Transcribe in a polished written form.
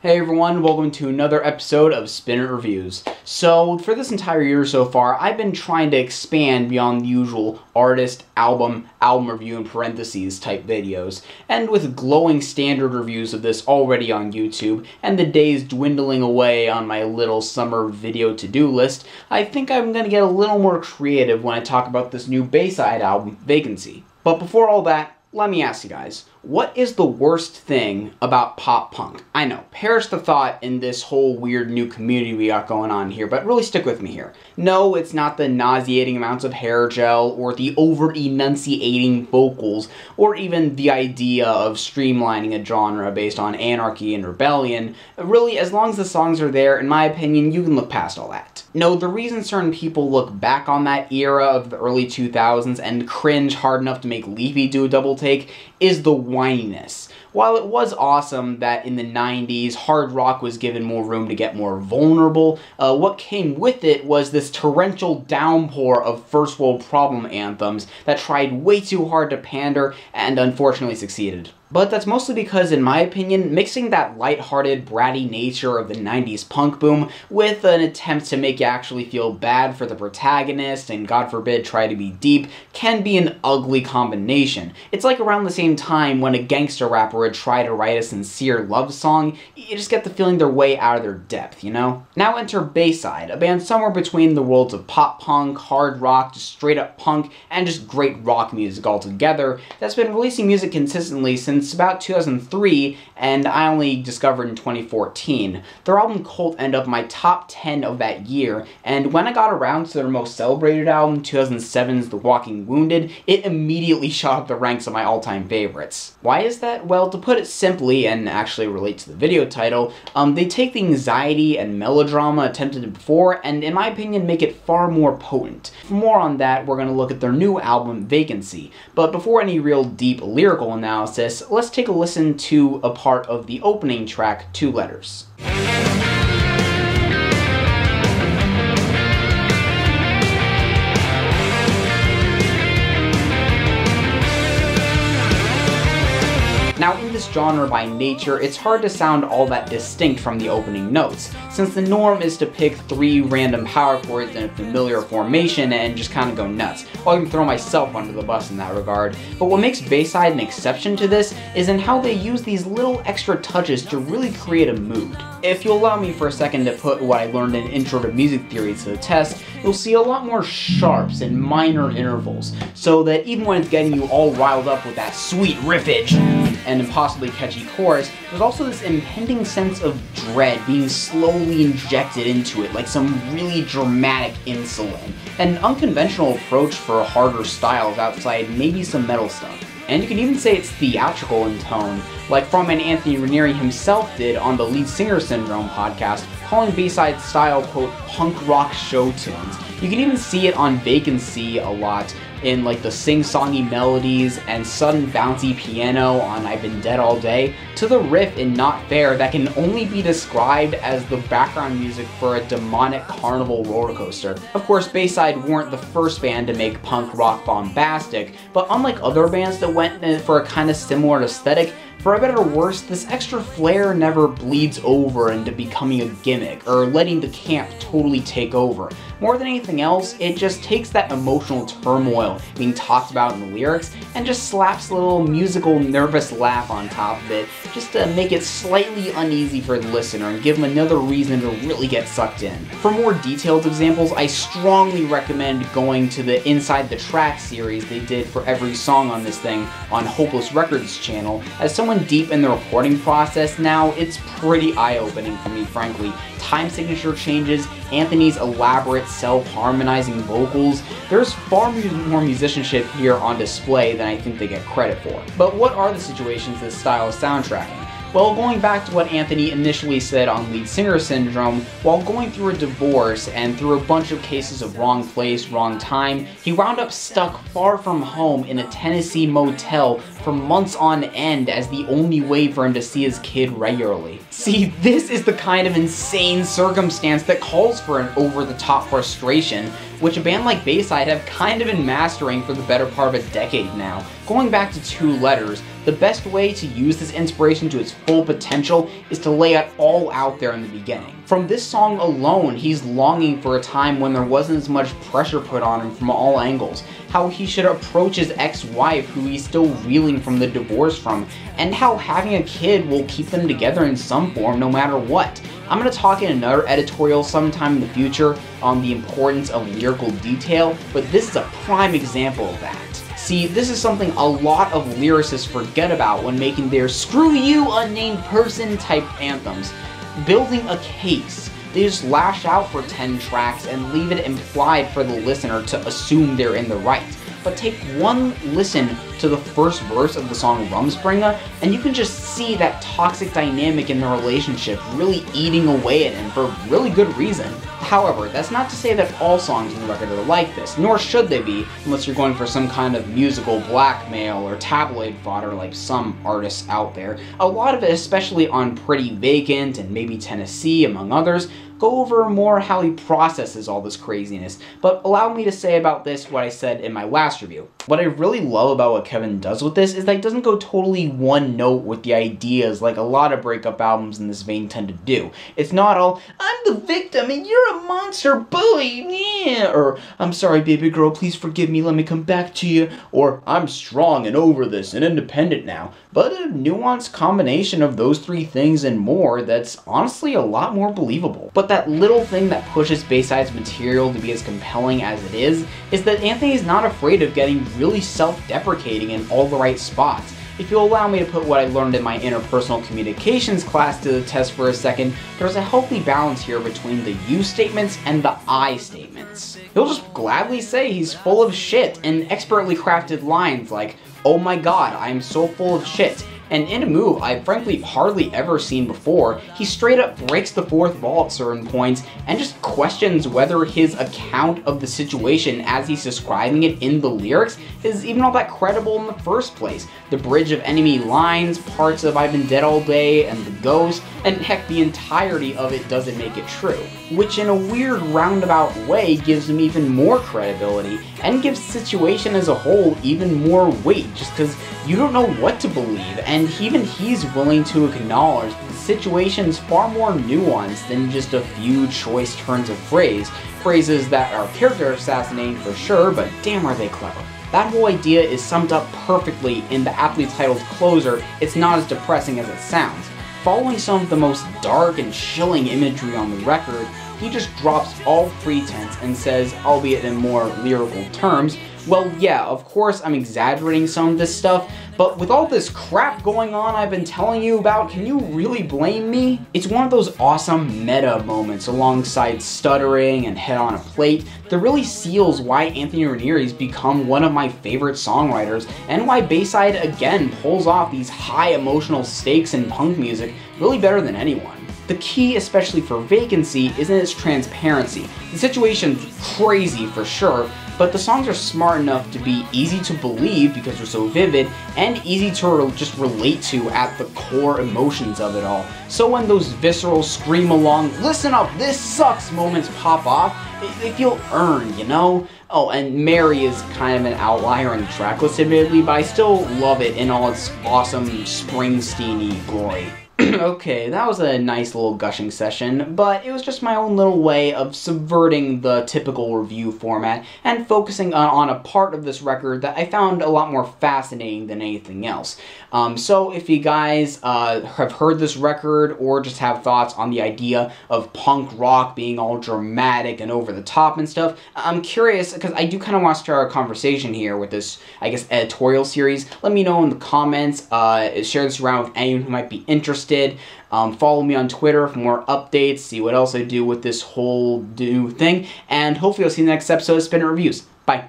Hey everyone, welcome to another episode of Spin It Reviews. So, for this entire year so far, I've been trying to expand beyond the usual artist, album review in parentheses type videos. And with glowing standard reviews of this already on YouTube, and the days dwindling away on my little summer video to-do list, I think I'm gonna get a little more creative when I talk about this new Bayside album, Vacancy. But before all that, let me ask you guys, what is the worst thing about pop punk? I know, perish the thought in this whole weird new community we got going on here, but really stick with me here. No, it's not the nauseating amounts of hair gel, or the over-enunciating vocals, or even the idea of streamlining a genre based on anarchy and rebellion. Really, as long as the songs are there, in my opinion, you can look past all that. No, the reason certain people look back on that era of the early 2000s and cringe hard enough to make Leafy do a double take is the whininess. While it was awesome that in the 90s, hard rock was given more room to get more vulnerable, what came with it was this torrential downpour of first world problem anthems that tried way too hard to pander and unfortunately succeeded. But that's mostly because, in my opinion, mixing that lighthearted, bratty nature of the 90s punk boom with an attempt to make you actually feel bad for the protagonist and, God forbid, try to be deep can be an ugly combination. It's like around the same time when a gangster rapper would try to write a sincere love song, you just get the feeling they're way out of their depth, you know? Now enter Bayside, a band somewhere between the worlds of pop punk, hard rock, just straight up punk, and just great rock music altogether that's been releasing music consistently since about 2003, and I only discovered in 2014. Their album Cult ended up my top 10 of that year, and when I got around to their most celebrated album, 2007's The Walking Wounded, it immediately shot up the ranks of my all-time favorites. Why is that? Well, to put it simply, and actually relate to the video title, they take the anxiety and melodrama attempted before, and in my opinion, make it far more potent. For more on that, we're going to look at their new album, Vacancy. But before any real deep lyrical analysis, let's take a listen to a part of the opening track, 2 Letters. Now, in this genre by nature, it's hard to sound all that distinct from the opening notes, since the norm is to pick 3 random power chords in a familiar formation and just kind of go nuts. I'll even throw myself under the bus in that regard. But what makes Bayside an exception to this is in how they use these little extra touches to really create a mood. If you'll allow me for a second to put what I learned in Intro to Music Theory to the test, you'll see a lot more sharps and minor intervals, so that even when it's getting you all riled up with that sweet riffage and impossibly catchy chorus, there's also this impending sense of dread being slowly injected into it, like some really dramatic insulin. An unconventional approach for harder styles outside maybe some metal stuff. And you can even say it's theatrical in tone, like frontman Anthony Ranieri himself did on the Lead Singer Syndrome podcast, calling Bayside's style, quote, punk rock show tunes. You can even see it on Vacancy a lot, in like the sing-songy melodies and sudden bouncy piano on I've Been Dead All Day, to the riff in Not Fair that can only be described as the background music for a demonic carnival roller coaster. Of course, Bayside weren't the first band to make punk rock bombastic, but unlike other bands that went for a kind of similar aesthetic, for a better or worse, this extra flair never bleeds over into becoming a gimmick, or letting the camp totally take over. More than anything else, it just takes that emotional turmoil being talked about in the lyrics, and just slaps a little musical nervous laugh on top of it, just to make it slightly uneasy for the listener and give them another reason to really get sucked in. For more detailed examples, I strongly recommend going to the Inside the Track series they did for every song on this thing on Hopeless Records channel. As someone deep in the recording process now, it's pretty eye-opening for me, frankly. Time signature changes, Anthony's elaborate self-harmonizing vocals, there's far more musicianship here on display than I think they get credit for. But what are the situations this style is soundtracking? Well, going back to what Anthony initially said on Lead Singer Syndrome, while going through a divorce and through a bunch of cases of wrong place, wrong time, he wound up stuck far from home in a Tennessee motel for months on end as the only way for him to see his kid regularly. See, this is the kind of insane circumstance that calls for an over-the-top frustration, which a band like Bayside have kind of been mastering for the better part of a decade now. Going back to 2 letters, the best way to use this inspiration to its full potential is to lay it all out there in the beginning. From this song alone, he's longing for a time when there wasn't as much pressure put on him from all angles, how he should approach his ex-wife who he's still reeling from the divorce from, and how having a kid will keep them together in some form no matter what. I'm going to talk in another editorial sometime in the future on the importance of lyrical detail, but this is a prime example of that. See, this is something a lot of lyricists forget about when making their "screw you unnamed person" type anthems. Building a case. They just lash out for 10 tracks and leave it implied for the listener to assume they're in the right. But take one listen to the first verse of the song Rumspringa, and you can just see that toxic dynamic in the relationship really eating away at him for really good reason. However, that's not to say that all songs on the record are like this, nor should they be, unless you're going for some kind of musical blackmail or tabloid fodder like some artists out there. A lot of it, especially on Pretty Vacant and maybe Tennessee, among others, go over more how he processes all this craziness, but allow me to say about this what I said in my last review. What I really love about what Kevin does with this is that he doesn't go totally one note with the ideas like a lot of breakup albums in this vein tend to do. It's not all, "I'm the victim and you're a monster bully, yeah," or "I'm sorry baby girl, please forgive me, let me come back to you," or "I'm strong and over this and independent now," but a nuanced combination of those 3 things and more that's honestly a lot more believable. But that little thing that pushes Bayside's material to be as compelling as it is that Anthony's not afraid of getting really self-deprecating in all the right spots. If you'll allow me to put what I learned in my interpersonal communications class to the test for a second, there's a healthy balance here between the you statements and the I statements. He'll just gladly say he's full of shit in expertly crafted lines like, "Oh my god, I am so full of shit." And in a move I've frankly hardly ever seen before, he straight up breaks the 4th wall at certain points and just questions whether his account of the situation as he's describing it in the lyrics is even all that credible in the first place. The bridge of enemy lines, parts of "I've been dead all day" and "the ghost," and heck, the entirety of it doesn't make it true. Which in a weird roundabout way gives him even more credibility, and gives the situation as a whole even more weight, just because you don't know what to believe, and even he's willing to acknowledge that the situation's far more nuanced than just a few choice turns of phrases that are character assassinating for sure, but damn are they clever. That whole idea is summed up perfectly in the aptly titled closer, "It's Not as Depressing as It Sounds." Following some of the most dark and chilling imagery on the record, he just drops all pretense and says, albeit in more lyrical terms, "Well, yeah, of course I'm exaggerating some of this stuff, but with all this crap going on I've been telling you about, can you really blame me?" It's one of those awesome meta moments alongside stuttering and Head on a Plate that really seals why Anthony Ranieri's become one of my favorite songwriters, and why Bayside again pulls off these high emotional stakes in punk music really better than anyone. The key, especially for Vacancy, is in its transparency. The situation's crazy for sure, but the songs are smart enough to be easy to believe because they're so vivid, and easy to just relate to at the core emotions of it all. So when those visceral scream along, "Listen up, this sucks" moments pop off, they feel earned, you know? Oh, and Mary is kind of an outlier in the tracklist admittedly, but I still love it in all its awesome Springsteen-y glory. Okay, that was a nice little gushing session, but it was just my own little way of subverting the typical review format and focusing on a part of this record that I found a lot more fascinating than anything else. So if you guys have heard this record or just have thoughts on the idea of punk rock being all dramatic and over the top and stuff, I'm curious because I do kind of want to start a conversation here with this, I guess, editorial series. Let me know in the comments, share this around with anyone who might be interested. Follow me on Twitter for more updates, see what else I do with this whole new thing, and hopefully I'll see you in the next episode of Spin It Reviews. Bye.